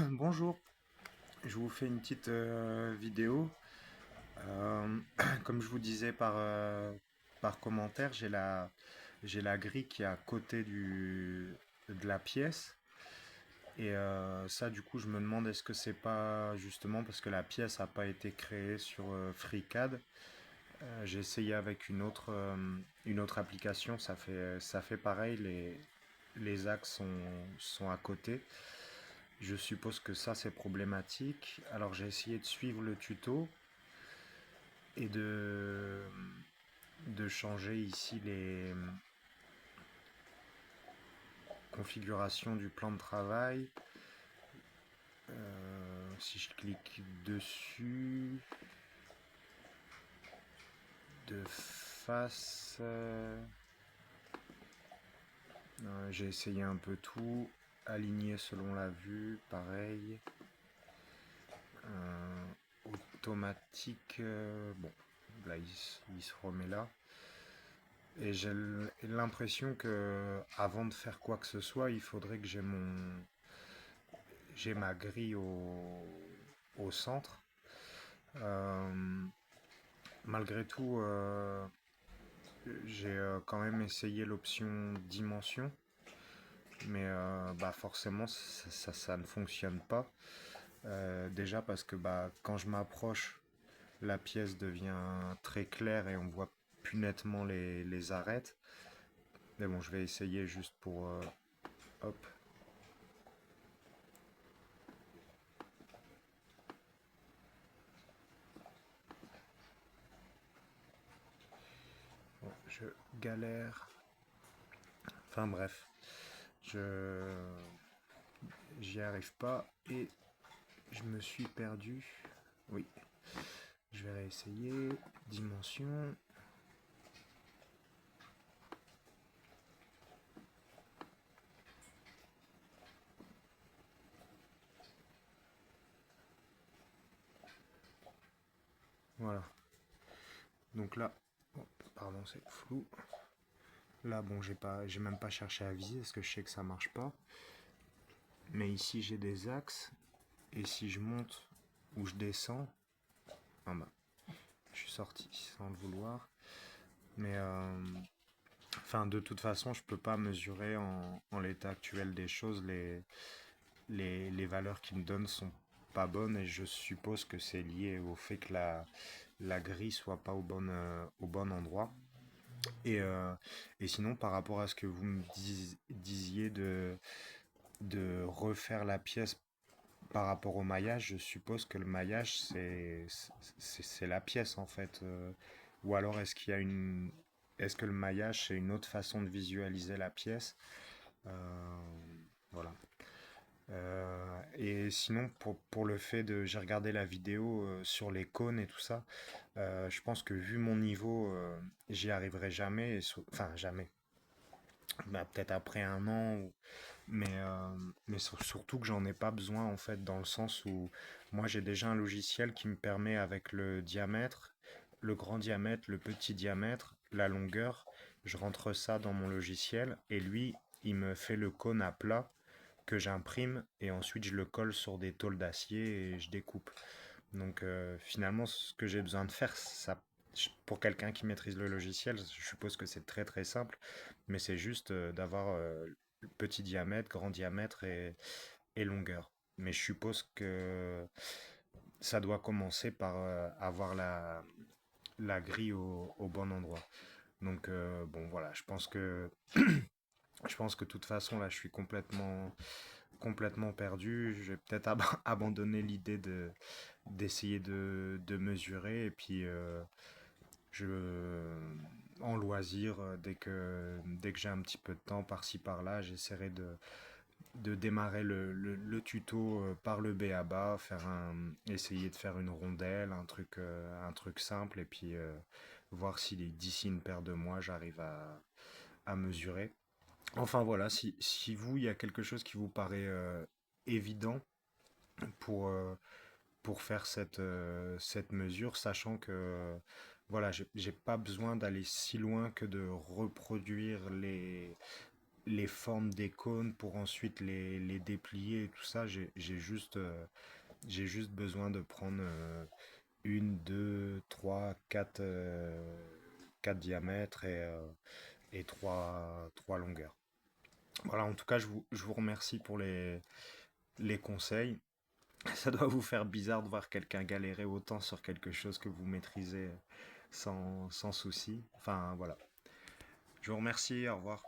Bonjour, je vous fais une petite vidéo. Euh, Comme je vous disais par commentaire, j'ai la grille qui est à côté de la pièce. Et ça, du coup, je me demande est-ce que c'est pas justement parce que la pièce n'a pas été créée sur FreeCAD. J'ai essayé avec une autre application, ça fait pareil, les axes sont à côté. Je suppose que ça c'est problématique. Alors j'ai essayé de suivre le tuto et de changer ici les configurations du plan de travail. Si je clique dessus, de face, j'ai essayé un peu tout, aligné selon la vue, pareil. Automatique, bon, là il se remet là. Et j'ai l'impression que avant de faire quoi que ce soit, il faudrait que j'ai ma grille au centre. Euh, Malgré tout, j'ai quand même essayé l'option dimension, mais bah forcément ça ne fonctionne pas. Déjà parce que bah, quand je m'approche, la pièce devient très claire et on voit plus nettement les arêtes. Mais bon, je vais essayer juste pour hop. Bon, je galère. Enfin bref, je j'y arrive pas et je me suis perdu. Oui, je vais réessayer. Dimension. Voilà. Donc là, oh, pardon, c'est flou. Là, bon, j'ai même pas cherché à viser parce que je sais que ça marche pas. Mais ici, j'ai des axes et si je monte ou je descends, ah bah, je suis sorti sans le vouloir. Mais enfin, de toute façon, je peux pas mesurer en l'état actuel des choses les valeurs qu'ils me donnent sont pas bonnes et je suppose que c'est lié au fait que la grille soit pas au bon endroit. Et, euh, et sinon, par rapport à ce que vous me disiez de refaire la pièce par rapport au maillage, je suppose que le maillage, c'est la pièce en fait. Ou alors est-ce que le maillage, c'est une autre façon de visualiser la pièce? Voilà. Et sinon, pour le fait de, j'ai regardé la vidéo sur les cônes et tout ça, je pense que vu mon niveau, j'y arriverai jamais, enfin jamais. Bah, peut-être après un an, mais surtout que j'en ai pas besoin en fait, dans le sens où moi j'ai déjà un logiciel qui me permet avec le diamètre, le grand diamètre, le petit diamètre, la longueur, je rentre ça dans mon logiciel et lui, il me fait le cône à plat que j'imprime et ensuite je le colle sur des tôles d'acier et je découpe. Donc finalement, ce que j'ai besoin de faire, ça, pour quelqu'un qui maîtrise le logiciel, je suppose que c'est très très simple, mais c'est juste d'avoir petit diamètre, grand diamètre et longueur. Mais je suppose que ça doit commencer par avoir la grille au bon endroit. Donc bon voilà, je pense que de toute façon là je suis complètement perdu. Je vais peut-être abandonner l'idée d'essayer de mesurer et puis je en loisir dès que j'ai un petit peu de temps par-ci par-là, j'essaierai de démarrer le tuto par le B à bas, essayer de faire une rondelle, un truc simple et puis voir si d'ici une paire de mois j'arrive à mesurer. Enfin voilà, si vous, il y a quelque chose qui vous paraît évident pour, euh, pour faire cette mesure, sachant que voilà, j'ai pas besoin d'aller si loin que de reproduire les formes des cônes pour ensuite les déplier et tout ça, j'ai juste besoin de prendre une, deux, trois, quatre diamètres et trois longueurs. Voilà, en tout cas, je vous remercie pour les conseils. Ça doit vous faire bizarre de voir quelqu'un galérer autant sur quelque chose que vous maîtrisez sans souci. Enfin, voilà. Je vous remercie, au revoir.